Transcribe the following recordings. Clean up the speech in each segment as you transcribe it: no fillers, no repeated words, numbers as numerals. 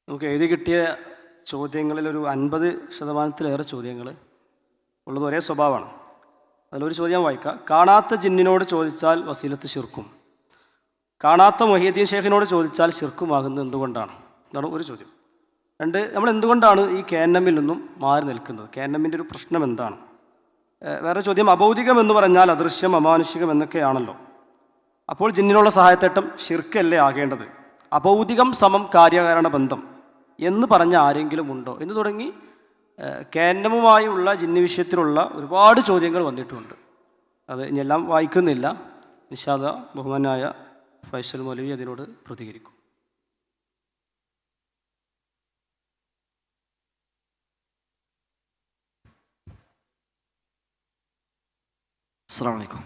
നമുക്ക് എഴുതി കിട്ടിയ ചോദ്യങ്ങളിലൊരു 50% ചോദ്യങ്ങൾ ഉള്ളത് ഒരേ സ്വഭാവമാണ്. അതിലൊരു ചോദ്യം വായിക്കാം. കാണാത്ത ജിന്നിനോട് ചോദിച്ചാൽ വസീലത്ത് ശിർക്കും, കാണാത്ത മൊഹീദ്ദീൻ ഷേഖിനോട് ചോദിച്ചാൽ ശിർക്കുമാകുന്നത് എന്തുകൊണ്ടാണ്? ഇതാണ് ഒരു ചോദ്യം. രണ്ട്, നമ്മൾ എന്തുകൊണ്ടാണ് ഈ KNM നിന്നും മാറി നിൽക്കുന്നത്? KNMൻ്റെ ഒരു പ്രശ്നം എന്താണ്? വേറെ ചോദ്യം, അഭൗതികം എന്ന് പറഞ്ഞാൽ അദൃശ്യം, അമാനുഷികം എന്നൊക്കെയാണല്ലോ. അപ്പോൾ ജിന്നിനുള്ള സഹായത്തേട്ടം ശിർക്കല്ലേ ആകേണ്ടത്? അഭൗതികം സമം കാര്യകാരണ ബന്ധം എന്ന് പറഞ്ഞ ആരെങ്കിലും ഉണ്ടോ എന്ന് തുടങ്ങി KNMുമായുള്ള ജിന്ന് വിഷയത്തിലുള്ള ഒരുപാട് ചോദ്യങ്ങൾ വന്നിട്ടുണ്ട്. അത് ഇനിയെല്ലാം വായിക്കുന്നില്ല. ഇൻഷാ അല്ലാഹ് ബഹുമാനായ ഫൈസൽ മൗലവി അതിനോട് പ്രതികരിക്കും. അസ്സലാമു അലൈക്കും.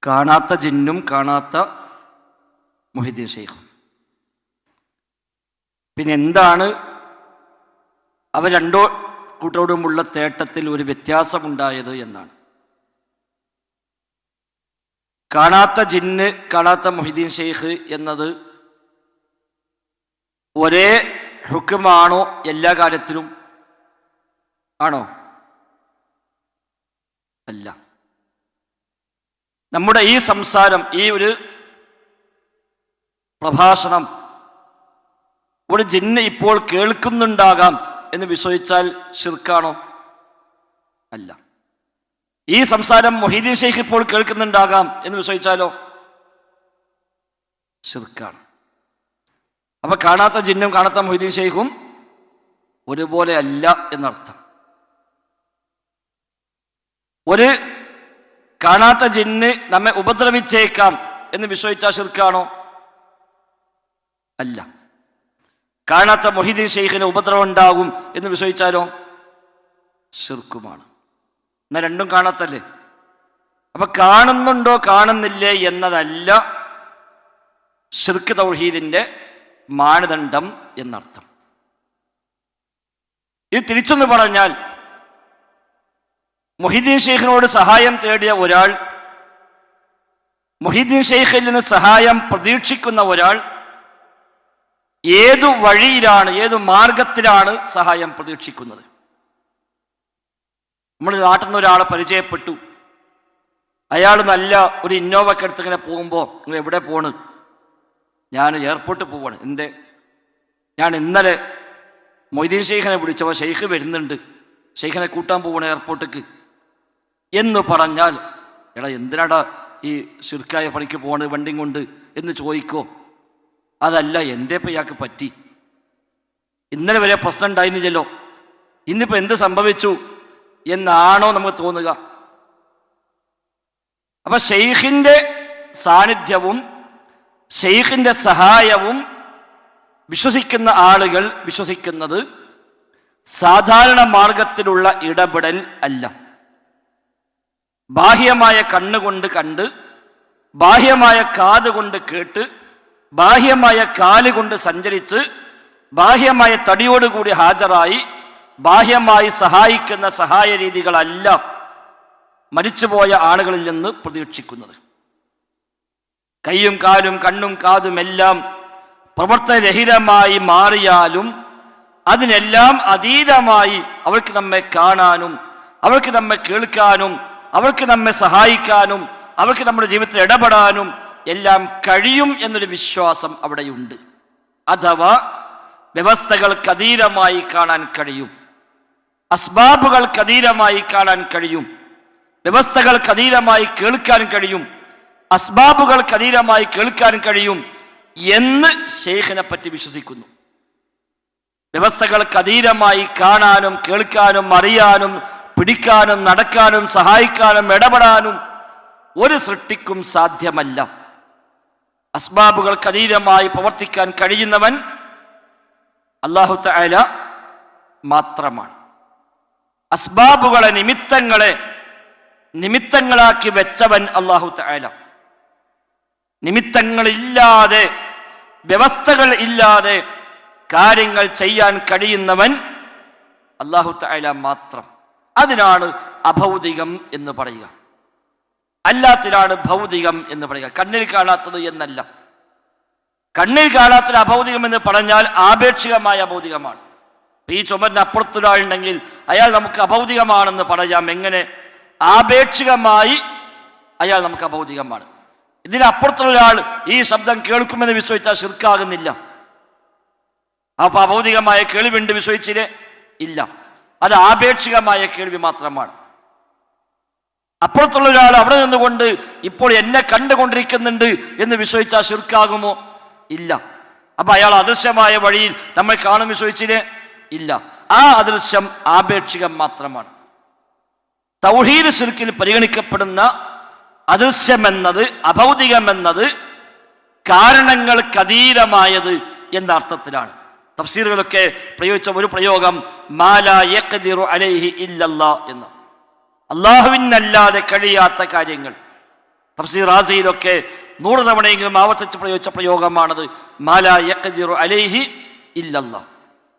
കാണാത്ത ജിന്നും കാണാത്ത മൊഹീദ്ദീൻ ഷെയ്ഖും, പിന്നെ എന്താണ് അവർ രണ്ടോ കൂട്ടരോടുമുള്ള തേട്ടത്തിൽ ഒരു വ്യത്യാസമുണ്ടായത് എന്നാണ്. കാണാത്ത ജിന്ന് കാണാത്ത മൊഹീദ്ദീൻ ഷെയ്ഖ് എന്നത് ഒരേ ഹുക്കുമാണോ? എല്ലാ കാര്യത്തിലും ആണോ? അല്ല. നമ്മുടെ ഈ സംസാരം, ഈ ഒരു പ്രഭാഷണം ഒരു ജിന്ന് ഇപ്പോൾ കേൾക്കുന്നുണ്ടാകാം എന്ന് വിശ്വസിച്ചാൽ ശിർക്കാണോ? അല്ല. ഈ സംസാരം മൊഹീദ്ദീൻ ഷെയ്ഖ് ഇപ്പോൾ കേൾക്കുന്നുണ്ടാകാം എന്ന് വിശ്വസിച്ചാലോ? ശിർക്കാണ്. അപ്പൊ കാണാത്ത ജിന്നും കാണാത്ത മൊഹീദ്ദീൻ ഷെയ്ഖും ഒരുപോലെ അല്ല എന്നർത്ഥം. ഒരു കാണാത്ത ജിന്ന് നമ്മെ ഉപദ്രവിച്ചേക്കാം എന്ന് വിശ്വസിച്ചാൽ ശിർക്കാണോ? അല്ല. കാണാത്ത മൊഹീദ്ദീൻ ഷെയ്ഖിന് ഉപദ്രവം ഉണ്ടാകും എന്ന് വിശ്വസിച്ചാലോ? ശിർക്കുമാണ്. എന്നാൽ രണ്ടും കാണാത്തല്ലേ? അപ്പൊ കാണുന്നുണ്ടോ കാണുന്നില്ലേ എന്നതല്ല ശിർക്ക് തൗഹീദിന്റെ മാനദണ്ഡം എന്നർത്ഥം. ഇത് തിരിച്ചൊന്ന് പറഞ്ഞാൽ, മൊഹീദ്ദീൻ ഷെയ്ഖിനോട് സഹായം തേടിയ ഒരാൾ, മൊഹീദ്ദീൻ ഷെയ്ഖിൽ നിന്ന് സഹായം പ്രതീക്ഷിക്കുന്ന ഒരാൾ ഏതു വഴിയിലാണ്, ഏതു മാർഗത്തിലാണ് സഹായം പ്രതീക്ഷിക്കുന്നത്? നമ്മൾ നാട്ടിൽ നിന്ന് ഒരാളെ പരിചയപ്പെട്ടു, അയാൾ നല്ല ഒരു ഇന്നോവൊക്കെ എടുത്ത് ഇങ്ങനെ പോകുമ്പോൾ, നിങ്ങൾ എവിടെ പോണ്? ഞാൻ എയർപോർട്ടിൽ പോവാണ്. എന്തേ? ഞാൻ ഇന്നലെ മൊയ്തീൻ ഷെയ്ഖിനെ വിളിച്ചപ്പോൾ ഷെയ്ഖ് വരുന്നുണ്ട്, ഷെയ്ഖിനെ കൂട്ടാൻ പോവാണ് എയർപോർട്ടിക്ക് എന്ന് പറഞ്ഞാൽ, എടാ എന്തിനാടാ ഈ ശിർക്കായ പണിക്ക് പോണ് വണ്ടി കൊണ്ട് എന്ന് ചോദിക്കോ? അതല്ല, എന്തേ ഇപ്പം ഇയാൾക്ക് പറ്റി? ഇന്നലെ വരെ പ്രശ്നം ഉണ്ടായിരുന്നില്ലല്ലോ, ഇന്നിപ്പോൾ എന്ത് സംഭവിച്ചു എന്നാണോ നമുക്ക് തോന്നുക? അപ്പൊ ഷെയ്ഖിന്റെ സാന്നിധ്യവും ഷെയ്ഖിന്റെ സഹായവും വിശ്വസിക്കുന്ന ആളുകൾ വിശ്വസിക്കുന്നത് സാധാരണ മാർഗത്തിലുള്ള ഇടപെടൽ അല്ല. ബാഹ്യമായ കണ്ണുകൊണ്ട് കണ്ട്, ബാഹ്യമായ കാതുകൊണ്ട് കേട്ട്, ബാഹ്യമായ കാലുകൊണ്ട് സഞ്ചരിച്ച്, ബാഹ്യമായ തടിയോടുകൂടി ഹാജരായി ബാഹ്യമായി സഹായിക്കുന്ന സഹായ രീതികളല്ല മരിച്ചുപോയ ആളുകളിൽ നിന്ന് പ്രതീക്ഷിക്കുന്നത്. കൈയും കാലും കണ്ണും കാതുമെല്ലാം പ്രവർത്തനരഹിതമായി മാറിയാലും അതിനെല്ലാം അതീതമായി അവർക്ക് നമ്മെ കാണാനും, അവർക്ക് നമ്മെ കേൾക്കാനും, അവർക്ക് നമ്മെ സഹായിക്കാനും, അവർക്ക് നമ്മുടെ ജീവിതത്തിൽ ഇടപെടാനും എല്ലാം കഴിയും എന്നൊരു വിശ്വാസം അവിടെയുണ്ട്. അഥവാ വ്യവസ്ഥകൾക്കതീതമായി കാണാൻ കഴിയും, അസ്ബാബുകൾക്കതീതമായി കാണാൻ കഴിയും, വ്യവസ്ഥകൾക്കതീതമായി കേൾക്കാൻ കഴിയും, അസ്ബാബുകൾക്കതീതമായി കേൾക്കാൻ കഴിയും എന്ന് ഷെയ്ഖിനെ പറ്റി വിശ്വസിക്കുന്നു. വ്യവസ്ഥകൾക്കതീതമായി കാണാനും കേൾക്കാനും അറിയാനും പിടിക്കാനും നടക്കാനും സഹായിക്കാനും ഇടപെടാനും ഒരു സൃഷ്ടിക്കും സാധ്യമല്ല. അസ്ബാബുകൾക്കതീതമായി പ്രവർത്തിക്കാൻ കഴിയുന്നവൻ അല്ലാഹു തആല മാത്രമാണ്. അസ്ബാബുകളെ, നിമിത്തങ്ങളെ നിമിത്തങ്ങളാക്കി വെച്ചവൻ അല്ലാഹു തആല. നിമിത്തങ്ങളില്ലാതെ, വ്യവസ്ഥകൾ ഇല്ലാതെ കാര്യങ്ങൾ ചെയ്യാൻ കഴിയുന്നവൻ അല്ലാഹു തആല മാത്രം. അതിനാണ് അഭൗതികം എന്ന് പറയുക. അല്ലാത്തതിനാണ് ഭൗതികം എന്ന് പറയുക. കണ്ണിൽ കാണാത്തത് എന്നല്ല. കണ്ണിൽ കാണാത്തൊരു അഭൗതികം എന്ന് പറഞ്ഞാൽ ആപേക്ഷികമായ അഭൗതികമാണ്. ഈ ചുമരിന് അപ്പുറത്തൊരാളുണ്ടെങ്കിൽ അയാൾ നമുക്ക് അഭൗതികമാണെന്ന് പറയാം. എങ്ങനെ? ആപേക്ഷികമായി അയാൾ നമുക്ക് അഭൗതികമാണ്. ഇതിനപ്പുറത്തുള്ള ഒരാൾ ഈ ശബ്ദം കേൾക്കുമെന്ന് വിശ്വസിച്ചാൽ ശിർക്കാകുന്നില്ല. അപ്പൊ അഭൗതികമായ കേൾവിണ്ട് വിശ്വസിച്ചില്ലേ? ഇല്ല, അത് ആപേക്ഷികമായ കേൾവി മാത്രമാണ്. അപ്പുറത്തുള്ള ഒരാൾ അവിടെ നിന്നുകൊണ്ട് ഇപ്പോൾ എന്നെ കണ്ടുകൊണ്ടിരിക്കുന്നുണ്ട് എന്ന് വിശ്വസിച്ചാൽ ശിർക്കാകുമോ? ഇല്ല. അപ്പൊ അയാൾ അദൃശ്യമായ വഴിയിൽ നമ്മെ കാണും വിശ്വസിച്ചില്ലേ? ഇല്ല. ആ അദൃശ്യം ആപേക്ഷികം മാത്രമാണ്. തൗഹീദ് ശിർക്കിൽ പരിഗണിക്കപ്പെടുന്ന അദൃശ്യമെന്നത്, അഭൗതികമെന്നത് കാരണങ്ങൾക്കതീതമായത് എന്ന അർത്ഥത്തിലാണ്. തഫ്സീറുകളൊക്കെ പ്രയോഗിച്ച ഒരു പ്രയോഗം മാലാ യഖ്ദിറു അലൈഹി ഇല്ലല്ലാ എന്ന്, അള്ളാഹുവിനല്ലാതെ കഴിയാത്ത കാര്യങ്ങൾ. തഫ്സീർ റാസിയിലൊക്കെ 100 തവണയെങ്കിലും ആവർത്തിച്ച് പ്രയോഗിച്ച പ്രയോഗമാണത്. മാലാ യഖ്ദിറു അലൈഹി ഇല്ലല്ലാ,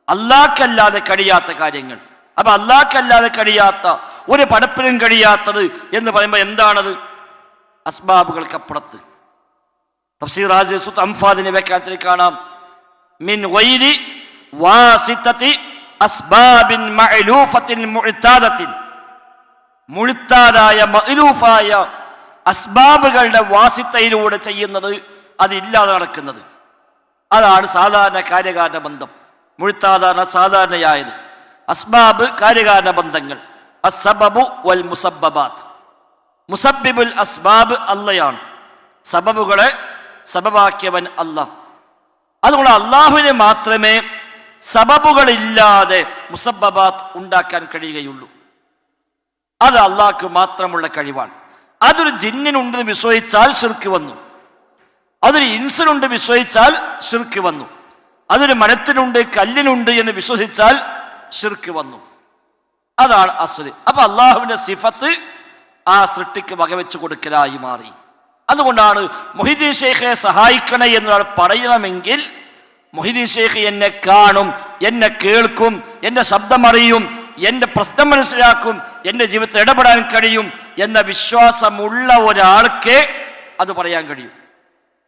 അള്ളാഹ്ക്കല്ലാതെ കഴിയാത്ത കാര്യങ്ങൾ. അപ്പൊ അള്ളാഹ്ക്കല്ലാതെ കഴിയാത്ത ഒരു പടപ്പിനും കഴിയാത്തത് എന്ന് പറയുമ്പോൾ എന്താണത്? അസ്ബാബുകൾക്കപ്പുറത്ത്. തഫ്സീർ റാസി സൂറത്ത് അംഫാലിന്റെ വ്യാഖ്യാനത്തിൽ കാണാം, മിൻ ഗൈരി വാസിതതി അസ്ബാബിൻ മഅലൂഫത്തിൻ മുഅ്താദത്തിൻ, മുഅ്താദായ മഅലൂഫായ അസ്ബാബുകളുടെ വാസിത്തയിലൂടെ ചെയ്യുന്നത്, അതില്ലാതെ നടക്കുന്നത്. അതാണ് സാധാരണ കാര്യകാരണ ബന്ധം. മുഅ്താദാണ് സാധാരണയായത്. അസ്ബാബ് കാര്യകാരണ ബന്ധങ്ങൾ. അസ്സബബു വൽ മുസബ്ബബാത്ത്. മുസബ്ബിബുൽ അസ്ബാബ് അള്ളയാണ്, സബബുകളെ സബബാക്കിയവൻ അല്ലാഹ്. അതുകൊണ്ട് അള്ളാഹുവിനെ മാത്രമേ സബബുകളില്ലാതെ മുസബ്ബബാത്ത് ഉണ്ടാക്കാൻ കഴിയുകയുള്ളൂ. അത് അള്ളാഹ്ക്ക് മാത്രമുള്ള കഴിവാണ്. അതൊരു ജിന്നിനുണ്ടെന്ന് വിശ്വസിച്ചാൽ ശിർക്ക് വന്നു, അതൊരു ഇൻസിനുണ്ട് വിശ്വസിച്ചാൽ ശിർക്ക് വന്നു, അതൊരു മരത്തിനുണ്ട് കല്ലിനുണ്ട് എന്ന് വിശ്വസിച്ചാൽ ശിർക്ക് വന്നു. അതാണ് അസ്ല്. അപ്പൊ അള്ളാഹുവിന്റെ സിഫത്ത് ആ സൃഷ്ടിക്ക് വകവെച്ച് കൊടുക്കലായി മാറി. അതുകൊണ്ടാണ് മുഹീദ്ദീൻ ഷെയ്ഖെ സഹായിക്കണേ എന്നൊരാൾ പറയണമെങ്കിൽ മുഹീദ്ദീൻ ഷെയ്ഖ് എന്നെ കാണും, എന്നെ കേൾക്കും, എൻ്റെ ശബ്ദം അറിയും, എൻ്റെ പ്രശ്നം മനസ്സിലാക്കും, എൻ്റെ ജീവിതത്തിൽ ഇടപെടാൻ കഴിയും എന്ന വിശ്വാസമുള്ള ഒരാൾക്ക് അത് പറയാൻ കഴിയും.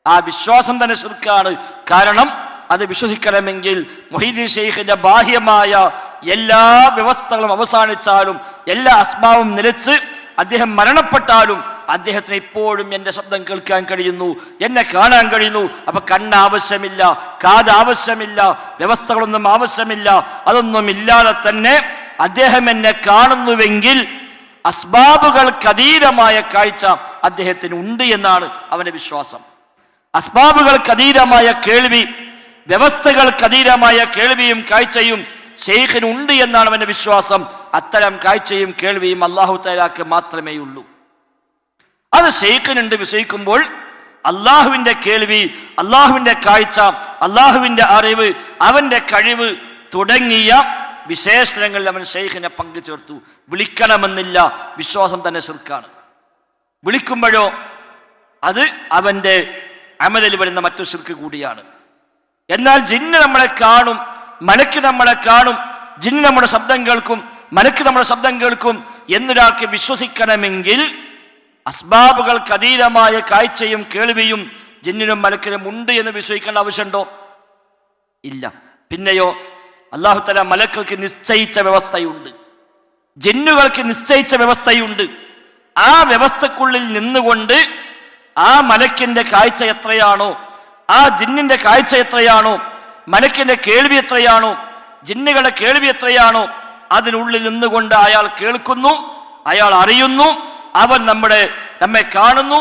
ആ വിശ്വാസം തന്നെ ശിർക്കാണ്. കാരണം അത് വിശ്വസിക്കണമെങ്കിൽ മുഹീദ്ദീൻ ഷെയ്ഖിന്റെ ബാഹ്യമായ എല്ലാ വ്യവസ്ഥകളും അവസാനിച്ചാലും, എല്ലാ അസ്മാവും നിലച്ച് അദ്ദേഹം മരണപ്പെട്ടാലും അദ്ദേഹത്തിന് ഇപ്പോഴും എൻ്റെ ശബ്ദം കേൾക്കാൻ കഴിയുന്നു, എന്നെ കാണാൻ കഴിയുന്നു. അപ്പൊ കണ്ണ് ആവശ്യമില്ല, കാത് ആവശ്യമില്ല, വ്യവസ്ഥകളൊന്നും ആവശ്യമില്ല. അതൊന്നും ഇല്ലാതെ തന്നെ അദ്ദേഹം എന്നെ കാണുന്നുവെങ്കിൽ അസ്ബാബുകൾക്കതീതമായ കാഴ്ച അദ്ദേഹത്തിന് ഉണ്ട് എന്നാണ് അവന്റെ വിശ്വാസം. അസ്ബാബുകൾക്കതീതമായ കേൾവി, വ്യവസ്ഥകൾക്കതീതമായ കേൾവിയും കാഴ്ചയും ഷെയ്ഖിനുണ്ട് എന്നാണ് അവന്റെ വിശ്വാസം. അത്തരം കാഴ്ചയും കേൾവിയും അല്ലാഹു തആലാക്ക് മാത്രമേ ഉള്ളൂ. അത് ഷെയ്ഖിനുണ്ട് വിശ്വസിക്കുമ്പോൾ അള്ളാഹുവിന്റെ കേൾവി, അള്ളാഹുവിന്റെ കാഴ്ച, അള്ളാഹുവിന്റെ അറിവ്, അവന്റെ കഴിവ് തുടങ്ങിയ വിശേഷണങ്ങളിൽ അവൻ ഷെയ്ഖിനെ പങ്കു ചേർത്തു. വിളിക്കണമെന്നില്ല, വിശ്വാസം തന്നെ ശിർക്കാണ്. വിളിക്കുമ്പോഴോ അത് അവന്റെ അമലിൽ വരുന്ന മറ്റൊരു ശിർക്ക് കൂടിയാണ്. എന്നാൽ ജിന്ന് നമ്മളെ കാണും, മലക്ക് നമ്മളെ കാണും, ജിന്ന് നമ്മുടെ ശബ്ദം കേൾക്കും, മലക്ക് നമ്മുടെ ശബ്ദം കേൾക്കും എന്നൊരാൾക്ക് വിശ്വസിക്കണമെങ്കിൽ അസ്ബാബുകൾക്ക് അതീതമായ കാഴ്ചയും കേൾവിയും ജിന്നിനും മലക്കിനും ഉണ്ട് എന്ന് വിശ്വസിക്കേണ്ട ആവശ്യമുണ്ടോ? ഇല്ല. പിന്നെയോ അല്ലാഹു തആല മലക്കുകൾക്ക് നിശ്ചയിച്ച വ്യവസ്ഥയുണ്ട്, ജിന്നുകൾക്ക് നിശ്ചയിച്ച വ്യവസ്ഥയുണ്ട്. ആ വ്യവസ്ഥക്കുള്ളിൽ നിന്നുകൊണ്ട് ആ മലക്കിന്റെ കാഴ്ച എത്രയാണോ, ആ ജിന്നിന്റെ കാഴ്ച എത്രയാണോ, മലക്കിന്റെ കേൾവി എത്രയാണോ, ജിന്നുകളുടെ കേൾവി എത്രയാണോ, അതിനുള്ളിൽ നിന്നുകൊണ്ട് അയാൾ കേൾക്കുന്നു, അയാൾ അറിയുന്നു, അവൻ നമ്മെ കാണുന്നു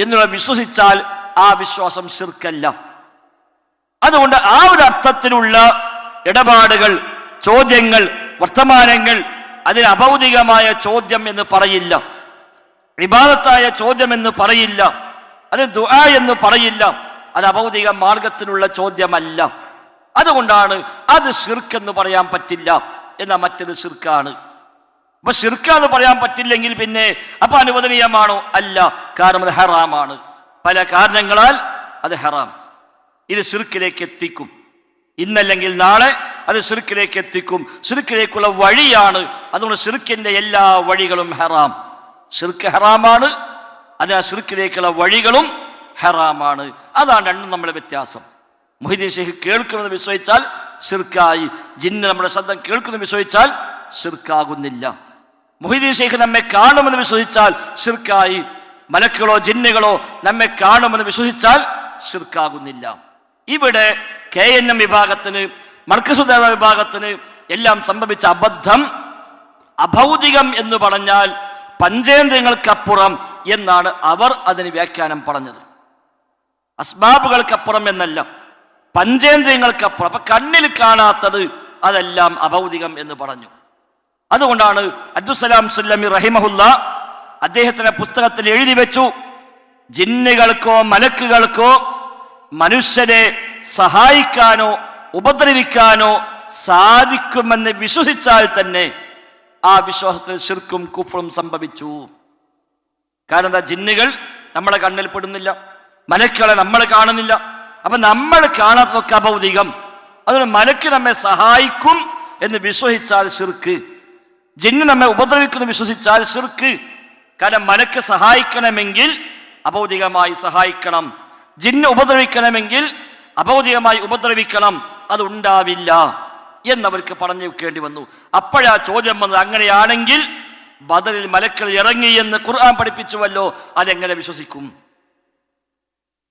എന്നുള്ള വിശ്വസിച്ചാൽ ആ വിശ്വാസം ശിർക്കല്ല. അതുകൊണ്ട് ആ ഒരു അർത്ഥത്തിലുള്ള ഇടപാടുകൾ, ചോദ്യങ്ങൾ, വർത്തമാനങ്ങൾ അതിന് അഭൗതികമായ ചോദ്യം എന്ന് പറയില്ല, ഇബാദത്തായ ചോദ്യം എന്ന് പറയില്ല, അത് ദുആ എന്ന് പറയില്ല. അത് അഭൗതിക മാർഗത്തിലുള്ള ചോദ്യമല്ല. അതുകൊണ്ടാണ് അത് ശിർക്ക് എന്ന് പറയാൻ പറ്റില്ല, എന്നാൽ മറ്റത് ശിർക്കാണ്. അപ്പൊ ശിർക്കാന്ന് പറയാൻ പറ്റില്ലെങ്കിൽ പിന്നെ അപ്പൊ അനുവദനീയമാണോ? അല്ല. കാരണം അത് ഹറാമാണ്. പല കാരണങ്ങളാൽ അത് ഹറാം. ഇത് ശിർക്കിലേക്ക് എത്തിക്കും. ഇന്നല്ലെങ്കിൽ നാളെ അത് ശിർക്കിലേക്ക് എത്തിക്കും. ശിർക്കിലേക്കുള്ള വഴിയാണ്. അതുകൊണ്ട് ശിർക്കിന്റെ എല്ലാ വഴികളും ഹറാം. ശിർക്ക് ഹറാമാണ്, അത് ആ ശിർക്കിലേക്കുള്ള വഴികളും ഹറാമാണ്. അതാണ് രണ്ടും നമ്മുടെ വ്യത്യാസം. മുഹീദ്ദീൻ ഷെയ്ഖ് കേൾക്കുമെന്ന് വിശ്വസിച്ചാൽ ശിർക്കായി. ജിന്ന് നമ്മുടെ ശബ്ദം കേൾക്കുമെന്ന് വിശ്വസിച്ചാൽ ശിർക്കാകുന്നില്ല. മുഹീദ്ദീൻ ഷെയ്ഖ് നമ്മെ കാണുമെന്ന് വിശ്വസിച്ചാൽ ശിർക്കായി. മലക്കുകളോ ജിന്നുകളോ നമ്മെ കാണുമെന്ന് വിശ്വസിച്ചാൽ ശിർക്കാകുന്നില്ല. ഇവിടെ KNM വിഭാഗത്തിന്, മർക്കസുദാവ വിഭാഗത്തിന് എല്ലാം സംഭവിച്ച അബദ്ധം, അഭൗതികം എന്ന് പറഞ്ഞാൽ പഞ്ചേന്ദ്രിയങ്ങൾക്കപ്പുറം എന്നാണ് അവർ അതിന് വ്യാഖ്യാനം പറഞ്ഞത്. അസ്ബാബുകൾക്കപ്പുറം എന്നല്ല, പഞ്ചേന്ദ്രിയങ്ങൾക്കപ്പുറം. അപ്പൊ കണ്ണിൽ കാണാത്തത് അതെല്ലാം അഭൗതികം എന്ന് പറഞ്ഞു. അതുകൊണ്ടാണ് അബ്ദുസ്സലാം സുല്ലമി റഹിമഹുല്ല അദ്ദേഹത്തിന്റെ പുസ്തകത്തിൽ എഴുതി വെച്ചു, ജിന്നുകൾക്കോ മലക്കുകൾക്കോ മനുഷ്യരെ സഹായിക്കാനോ ഉപദ്രവിക്കാനോ സാധിക്കുമെന്ന് വിശ്വസിച്ചാൽ തന്നെ ആ വിശ്വാസത്തിൽ ശിർക്കും കുഫ്റും സംഭവിച്ചു. കാരണം എന്താ? ജിന്നുകൾ നമ്മളെ കണ്ണിൽ പെടുന്നില്ല, മലക്കുകളെ നമ്മൾ കാണുന്നില്ല. അപ്പൊ നമ്മൾ കാണാത്തതൊക്കെ അഭൗതികം. അതുകൊണ്ട് മലക്ക് നമ്മെ സഹായിക്കും എന്ന് വിശ്വസിച്ചാൽ ശിർക്ക്, ജിന്ന് നമ്മെ ഉപദ്രവിക്കുന്നു വിശ്വസിച്ചാൽ ശിർക്ക്. കാരണം മലക്ക് സഹായിക്കണമെങ്കിൽ അഭൗതികമായി സഹായിക്കണം, ജിന്ന് ഉപദ്രവിക്കണമെങ്കിൽ അഭൗതികമായി ഉപദ്രവിക്കണം. അതുണ്ടാവില്ല എന്നവർക്ക് പറഞ്ഞു വെക്കേണ്ടി വന്നു. അപ്പോഴാ ചോദ്യം വന്നത്, അങ്ങനെയാണെങ്കിൽ ബദറിൽ മലക്കൾ ഇറങ്ങി എന്ന് ഖുർആൻ പഠിപ്പിച്ചുവല്ലോ, അതെങ്ങനെ വിശ്വസിക്കും?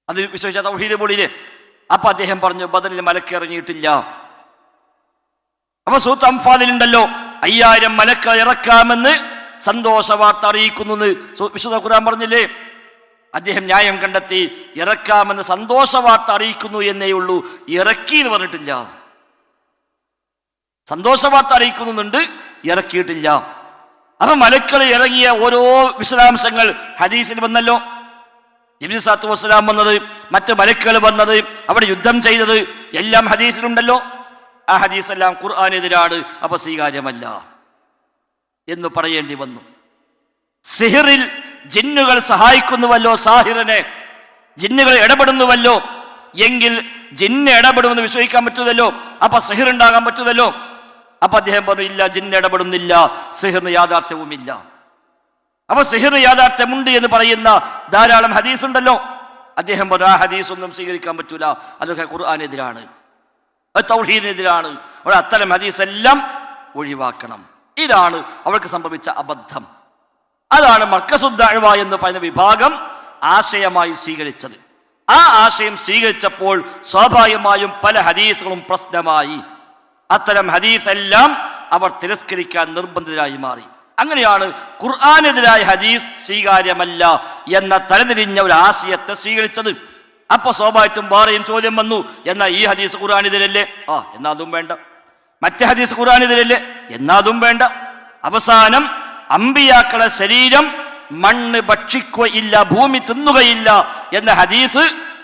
അത് വിശ്വസിച്ച തൗഹീദ് പൊളിയില്ലേ? അപ്പൊ അദ്ദേഹം പറഞ്ഞു, ബദറിൽ മലക്ക് ഇറങ്ങിയിട്ടില്ല. അപ്പൊ സൂറത്ത് അംഫാലിലുണ്ടല്ലോ 5000 മലക്കൾ ഇറക്കാമെന്ന് സന്തോഷ വാർത്ത അറിയിക്കുന്നു എന്ന് വിശുദ്ധ ഖുർആൻ പറഞ്ഞില്ലേ? അദ്ദേഹം ന്യായം കണ്ടെത്തി, ഇറക്കാമെന്ന് സന്തോഷ വാർത്ത അറിയിക്കുന്നു എന്നേ ഉള്ളൂ, ഇറക്കി എന്ന് പറഞ്ഞിട്ടില്ല. സന്തോഷ വാർത്ത അറിയിക്കുന്നുണ്ട്, ഇറക്കിയിട്ടില്ല. അപ്പൊ മലക്കൾ ഇറങ്ങിയ ഓരോ വിശദാംശങ്ങൾ ഹദീസിൽ വന്നല്ലോ. ജിബ്രീൽ സല്ലല്ലാഹു അലൈഹി വസല്ലം വന്നത്, മറ്റ് മലക്കുകൾ വന്നത്, അവിടെ യുദ്ധം ചെയ്തത് എല്ലാം ഹദീസിലുണ്ടല്ലോ. ആ ഹദീസെല്ലാം ഖുർആനെതിരാണ്, അപ്പൊ സ്വീകാര്യമല്ല എന്ന് പറയേണ്ടി വന്നു. സിഹിറിൽ ജിന്നുകൾ സഹായിക്കുന്നുവല്ലോ സാഹിറിനെ, ജിന്നുകൾ ഇടപെടുന്നുവല്ലോ എങ്കിൽ ജിന്ന് ഇടപെടുമെന്ന് വിശ്വസിക്കാൻ പറ്റൂതല്ലോ, അപ്പൊ സിഹിർ ഉണ്ടാകാൻ പറ്റൂതല്ലോ. അപ്പൊ അദ്ദേഹം പറഞ്ഞു, ഇല്ല, ജിന്ന് ഇടപെടുന്നില്ല, സിഹിറിന് യാഥാർത്ഥ്യവുമില്ല. അപ്പൊ സിഹിറിന് യാഥാർത്ഥ്യമുണ്ട് എന്ന് പറയുന്ന ധാരാളം ഹദീസ് ഉണ്ടല്ലോ. അദ്ദേഹം പറഞ്ഞു, ആ ഹദീസ് ഒന്നും സ്വീകരിക്കാൻ പറ്റൂല, അതൊക്കെ ഖുർആനെതിരാണ്, അത് തൗഹീദിനെതിരാണ്. അവിടെ അത്തരം ഹദീസ് എല്ലാം ഒഴിവാക്കണം. ഇതാണ് അവർക്ക് സംഭവിച്ച അബദ്ധം. അതാണ് മർക്കസുദ്ദഅവ എന്ന് പറയുന്ന വിഭാഗം ആശയമായി സ്വീകരിച്ചത്. ആ ആശയം സ്വീകരിച്ചപ്പോൾ സ്വാഭാവികമായും പല ഹദീസുകളും പ്രശ്നമായി. അത്തരം ഹദീസ് എല്ലാം അവർ തിരസ്കരിക്കാൻ നിർബന്ധിതരായി മാറി. അങ്ങനെയാണ് ഖുർആനെതിരായ ഹദീസ് സ്വീകാര്യമല്ല എന്ന തലതിരിഞ്ഞ ഒരു ആശയത്തെ സ്വീകരിച്ചത്. അപ്പൊ സ്വാഭാവികമായിട്ടും വേറെയും ചോദ്യം വന്നു, എന്നാൽ ഈ ഹദീസ് ഖുർആനെതിരല്ലേ? എന്നാ അതും വേണ്ട. മറ്റേ ഹദീസ് ഖുർആനെതിരല്ലേ? എന്നാ അതും വേണ്ട. അവസാനം അമ്പിയാക്കളെ ശരീരം മണ്ണ് ഭക്ഷിക്കുകയില്ല, ഭൂമി തിന്നുകയില്ല എന്ന ഹദീസ്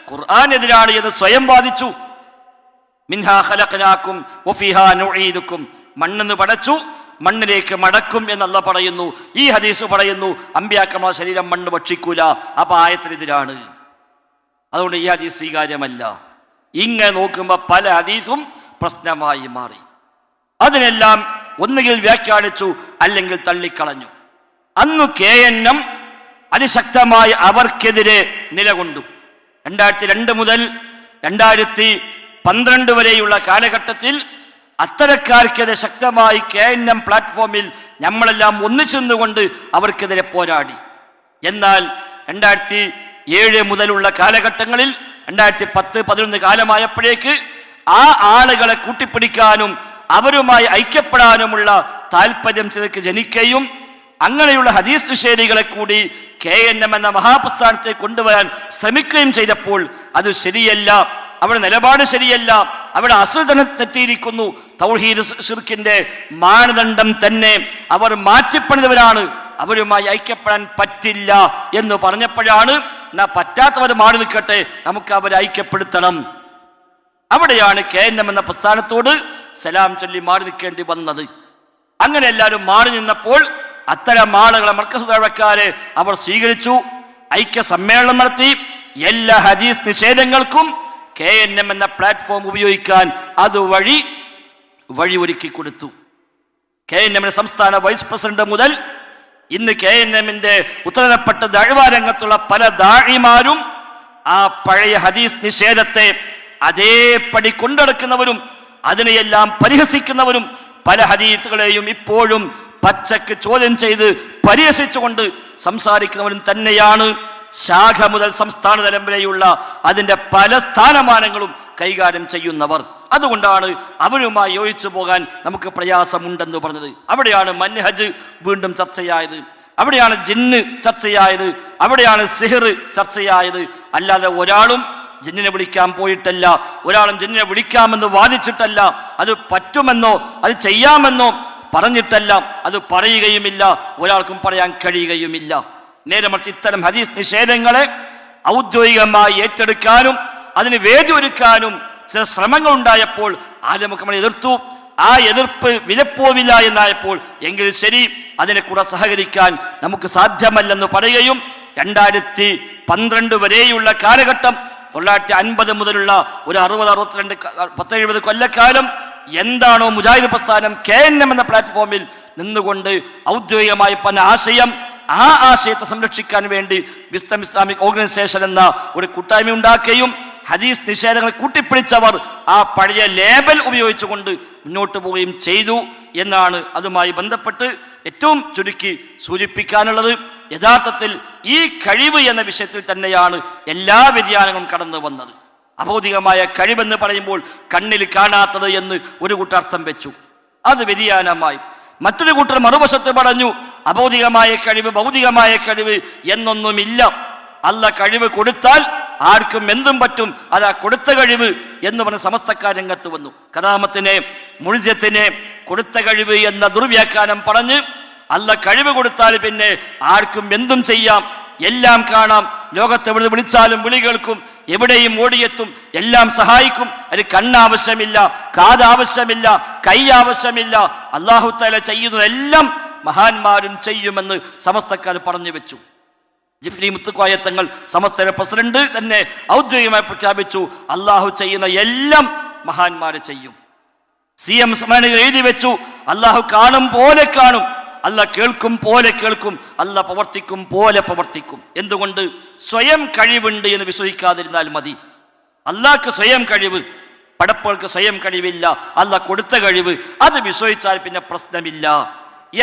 ഖുർആനെതിരാണ് എന്ന് സ്വയം വാദിച്ചു. മിൻഹാ ഖലഖനാകും വഫീഹാ നുഈദുകും, മണ്ണെന്ന് പടച്ചു, മണ്ണിലേക്ക് മടക്കും എന്നല്ല പറയുന്നു. ഈ ഹദീസ് പറയുന്നു അമ്പിയാക്കളുടെ ശരീരം മണ്ണ് ഭക്ഷിക്കൂല, അപ്പൊ ആയത്തിനെതിരാണ്. അതുകൊണ്ട് ഈ ഹദീസ് സ്വീകാര്യമല്ല. ഇങ്ങനെ നോക്കുമ്പോൾ പല ഹദീസും പ്രശ്നമായി മാറി. അതിനെല്ലാം ഒന്നുകിൽ വ്യാഖ്യാനിച്ചു, അല്ലെങ്കിൽ തള്ളിക്കളഞ്ഞു. അന്ന് KNM അതിശക്തമായി അവർക്കെതിരെ നിലകൊണ്ടു. 2002 മുതൽ 2012 വരെയുള്ള കാലഘട്ടത്തിൽ അത്തരക്കാർക്കെതിരെ ശക്തമായി KNM പ്ലാറ്റ്ഫോമിൽ നമ്മളെല്ലാം ഒന്നിച്ചെന്നുകൊണ്ട് അവർക്കെതിരെ പോരാടി. എന്നാൽ 2007 മുതലുള്ള കാലഘട്ടങ്ങളിൽ 2010-11 കാലമായപ്പോഴേക്ക് ആ ആളുകളെ കൂട്ടിപ്പിടിക്കാനും അവരുമായി ഐക്യപ്പെടാനുമുള്ള താല്പര്യം ചിലർക്ക് ജനിക്കുകയും അങ്ങനെയുള്ള ഹദീസ് നിഷേധികളെ കൂടി KNM എന്ന മഹാപ്രസ്ഥാനത്തെ കൊണ്ടുവരാൻ ശ്രമിക്കുകയും ചെയ്തപ്പോൾ അത് ശരിയല്ല, അവിടെ നിലപാട് ശരിയല്ല, അവിടെ അസ്ൽ തന്നെ തെറ്റിയിരിക്കുന്നു, തൗഹീദ് ശിർക്കിന്റെ മാനദണ്ഡം തന്നെ അവർ മാറ്റിപ്പണിതവരാണ്, അവരുമായി ഐക്യപ്പെടാൻ പറ്റില്ല എന്ന് പറഞ്ഞപ്പോഴാണ് പറ്റാത്തവർ മാറി നിൽക്കട്ടെ, നമുക്ക് അവരെ ഐക്യപ്പെടുത്തണം. അവിടെയാണ് KNM എന്ന പ്രസ്ഥാനത്തോട് സലാം ചൊല്ലി മാറി നിൽക്കേണ്ടി വന്നത്. അങ്ങനെ എല്ലാവരും മാറി നിന്നപ്പോൾ അത്തരം ആളുകളെ മർക്കസുദഅവക്കാരെ അവർ സ്വീകരിച്ചു, ഐക്യ സമ്മേളനം നടത്തി. എല്ലാ ഹദീസ് നിഷേധങ്ങൾക്കും KNM എന്ന പ്ലാറ്റ്ഫോം ഉപയോഗിക്കാൻ അതുവഴി വഴിയൊരുക്കി കൊടുത്തു. KNM സംസ്ഥാന വൈസ് പ്രസിഡന്റ് മുതൽ ഇന്ന് KNM ഉത്തരവാദപ്പെട്ട ദഅ്വ രംഗത്തുള്ള പല ദാഇമാരും ആ പഴയ ഹദീസ് നിഷേധത്തെ അതേപടി കൊണ്ടെടുക്കുന്നവരും അതിനെയെല്ലാം പരിഹസിക്കുന്നവരും പല ഹദീസുകളെയും ഇപ്പോഴും പച്ചക്ക് ചോദ്യം ചെയ്ത് പരിഹസിച്ചുകൊണ്ട് സംസാരിക്കുന്നവരും തന്നെയാണ് ശാഖ മുതൽ സംസ്ഥാന തലം വരെയുള്ള അതിൻ്റെ പല സ്ഥാനമാനങ്ങളും കൈകാര്യം ചെയ്യുന്നവർ. അതുകൊണ്ടാണ് അവരുമായി യോജിച്ചു പോകാൻ നമുക്ക് പ്രയാസമുണ്ടെന്ന് പറഞ്ഞത്. അവിടെയാണ് മൻഹജ് വീണ്ടും ചർച്ചയായത്, അവിടെയാണ് ജിന്ന് ചർച്ചയായത്, അവിടെയാണ് സിഹർ ചർച്ചയായത്. അല്ലാതെ ഒരാളും ജിന്നിനെ വിളിക്കാൻ പോയിട്ടല്ല, ഒരാളും ജിന്നിനെ വിളിക്കാമെന്ന് വാദിച്ചിട്ടല്ല, അത് പറ്റുമെന്നോ അത് ചെയ്യാമെന്നോ പറഞ്ഞിട്ടല്ല, അത് പറയുകയുമില്ല, ഒരാൾക്കും പറയാൻ കഴിയുകയുമില്ല. നേരെ മറിച്ച് ഇത്തരം ഹദീസ് നിഷേധങ്ങളെ ഔദ്യോഗികമായി ഏറ്റെടുക്കാനും അതിന് വേദി ഒരുക്കാനും ചില ശ്രമങ്ങൾ ഉണ്ടായപ്പോൾ ആദ്യം നമ്മൾ എതിർത്തു. ആ എതിർപ്പ് വിലപ്പോവില്ല എന്നായപ്പോൾ എങ്കിൽ ശരി, അതിനെ കൂടെ സഹകരിക്കാൻ നമുക്ക് സാധ്യമല്ലെന്ന് പറയുകയും 2012 വരെയുള്ള കാലഘട്ടം 950 മുതലുള്ള ഒരു 60-62-10-70 കൊല്ലക്കാലം എന്താണോ മുജാഹിദ് പ്രസ്ഥാനം KNM എന്ന പ്ലാറ്റ്ഫോമിൽ നിന്നുകൊണ്ട് ഔദ്യോഗികമായി പറഞ്ഞ ആശയം, ആ ആശയത്തെ സംരക്ഷിക്കാൻ വേണ്ടി വിസ്ഡം ഇസ്ലാമിക് ഓർഗനൈസേഷൻ എന്ന ഒരു കൂട്ടായ്മ ഉണ്ടാക്കുകയും ഹദീസ് നിഷേധങ്ങളെ കൂട്ടിപ്പിടിച്ചവർ ആ പഴയ ലേബൽ ഉപയോഗിച്ചുകൊണ്ട് മുന്നോട്ട് പോവുകയും ചെയ്തു എന്നാണ് അതുമായി ബന്ധപ്പെട്ട് ഏറ്റവും ചുരുക്കി സൂചിപ്പിക്കാനുള്ളത്. യഥാർത്ഥത്തിൽ ഈ കഴിവ് എന്ന വിഷയത്തിൽ തന്നെയാണ് എല്ലാ വ്യതിയാനങ്ങളും കടന്നു വന്നത്. അഭൗതികമായ കഴിവെന്ന് പറയുമ്പോൾ കണ്ണിൽ കാണാത്തത് എന്ന് ഒരു കൂട്ടർ അർത്ഥം വെച്ചു, അത് വ്യതിയാനമായി. മറ്റൊരു കൂട്ടർ മറുവശത്ത് പറഞ്ഞു അഭൗതികമായ കഴിവ് ഭൗതികമായ കഴിവ് എന്നൊന്നുമില്ല, അല്ല കഴിവ് കൊടുത്താൽ ആർക്കും എന്തും പറ്റും, അതാ കൊടുത്ത കഴിവ് എന്ന് പറഞ്ഞ സമസ്തക്കാർ രംഗത്ത് വന്നു. കറാമത്തിനെ മുഴുജത്തിനെ കൊടുത്ത കഴിവ് എന്ന ദുർവ്യാഖ്യാനം പറഞ്ഞ് അല്ല കഴിവ് കൊടുത്താൽ പിന്നെ ആർക്കും എന്തും ചെയ്യാം, എല്ലാം കാണാം, ലോകത്തെവിടെ വിളിച്ചാലും വിളി കേൾക്കും, എവിടെയും ഓടിയെത്തും, എല്ലാം സഹായിക്കും, അതിന് കണ്ണാവശ്യമില്ല, കാതാവശ്യമില്ല, കൈ ആവശ്യമില്ല, അല്ലാഹു തആല ചെയ്യുന്നതെല്ലാം മഹാന്മാരും ചെയ്യുമെന്ന് സമസ്തക്കാർ പറഞ്ഞു വെച്ചു. ജിഫ്രി മുത്തുക്കോയ തങ്ങൾ സമസ്തയുടെ പ്രസിഡന്റ് തന്നെ ഔദ്യോഗികമായി പ്രഖ്യാപിച്ചു, അള്ളാഹു ചെയ്യുന്ന എല്ലാം മഹാന്മാരെ ചെയ്യും. CM സമാനികൾ എഴുതി വെച്ചു, അള്ളാഹു കാണും പോലെ കാണും, അല്ല കേൾക്കും പോലെ കേൾക്കും, അല്ല പ്രവർത്തിക്കും പോലെ പ്രവർത്തിക്കും. എന്തുകൊണ്ട്? സ്വയം കഴിവുണ്ട് എന്ന് വിശ്വസിക്കാതിരുന്നാൽ മതി. അള്ളാഹ്ക്ക് സ്വയം കഴിവ്, പടപ്പുകൾക്ക് സ്വയം കഴിവില്ല, അല്ല കൊടുത്ത കഴിവ്, അത് വിശ്വസിച്ചാൽ പിന്നെ പ്രശ്നമില്ല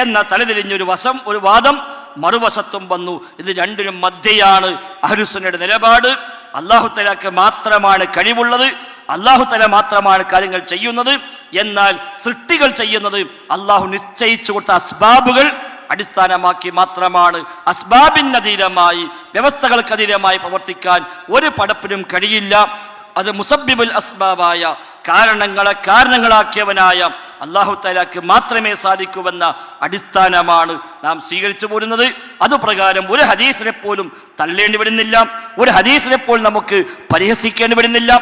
എന്ന തലതിരിഞ്ഞൊരു ഒരു വാദം മറുവശത്തും വന്നു. ഇത് രണ്ടിനും മധ്യയാണ് അഹ്ലുസുന്നയുടെ നിലപാട്. അല്ലാഹു തആലക്ക് മാത്രമാണ് കഴിവുള്ളത്, അല്ലാഹു തആല മാത്രമാണ് കാര്യങ്ങൾ ചെയ്യുന്നത്. എന്നാൽ സൃഷ്ടികൾ ചെയ്യുന്നത് അല്ലാഹു നിശ്ചയിച്ചു കൊടുത്ത അസ്ബാബുകൾ അടിസ്ഥാനമാക്കി മാത്രമാണ്. അസ്ബാബിനതീതമായി വ്യവസ്ഥകൾക്കതീതമായി പ്രവർത്തിക്കാൻ ഒരു പടപ്പിനും കഴിയില്ല. അത് മുസബ്ബിബുൽ അസ്ബാബായ കാരണങ്ങളാക്കിയവനായ അല്ലാഹു തആലക്ക് മാത്രമേ സാധിക്കൂവെന്ന അടിസ്ഥാനമാണ് നാം സ്വീകരിച്ചു പോരുന്നത്. അതുപ്രകാരം ഒരു ഹദീസിനെ പോലും തള്ളേണ്ടി വരുന്നില്ല, ഒരു ഹദീസിനെ പോലും നമുക്ക് പരിഹസിക്കേണ്ടി വരുന്നില്ല.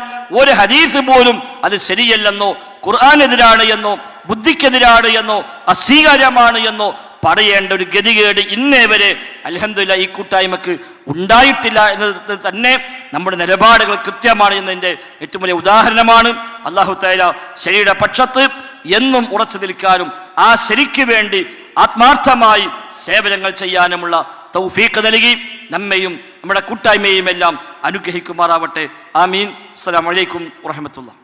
ഒരു ഹദീസ് പോലും അത് ശരിയല്ലെന്നോ ഖുർആനെതിരാണ് എന്നോ ബുദ്ധിക്കെതിരാണ് എന്നോ അസ്വീകാര്യമാണ് എന്നോ പറയേണ്ട ഒരു ഗതികേട് ഇന്നേ വരെ അൽഹംദുലില്ലാഹ് ഈ കൂട്ടായ്മക്ക് ഉണ്ടായിട്ടില്ല എന്നത് തന്നെ നമ്മുടെ നിലപാടുകൾ കൃത്യമാണ് എന്നതിൻ്റെ ഏറ്റവും വലിയ ഉദാഹരണമാണ്. അല്ലാഹു തആല ശരിയുടെ പക്ഷത്ത് എന്നും ഉറച്ചു നിൽക്കാനും ആ ശരിക്ക് വേണ്ടി ആത്മാർത്ഥമായി സേവനങ്ങൾ ചെയ്യാനുമുള്ള തൗഫീഖ് നൽകി നമ്മെയും നമ്മുടെ കൂട്ടായ്മയും എല്ലാം അനുഗ്രഹിക്കുമാറാവട്ടെ. ആമീൻ. അസ്സലാമു അലൈക്കും വറഹ്മത്തുള്ളാഹി.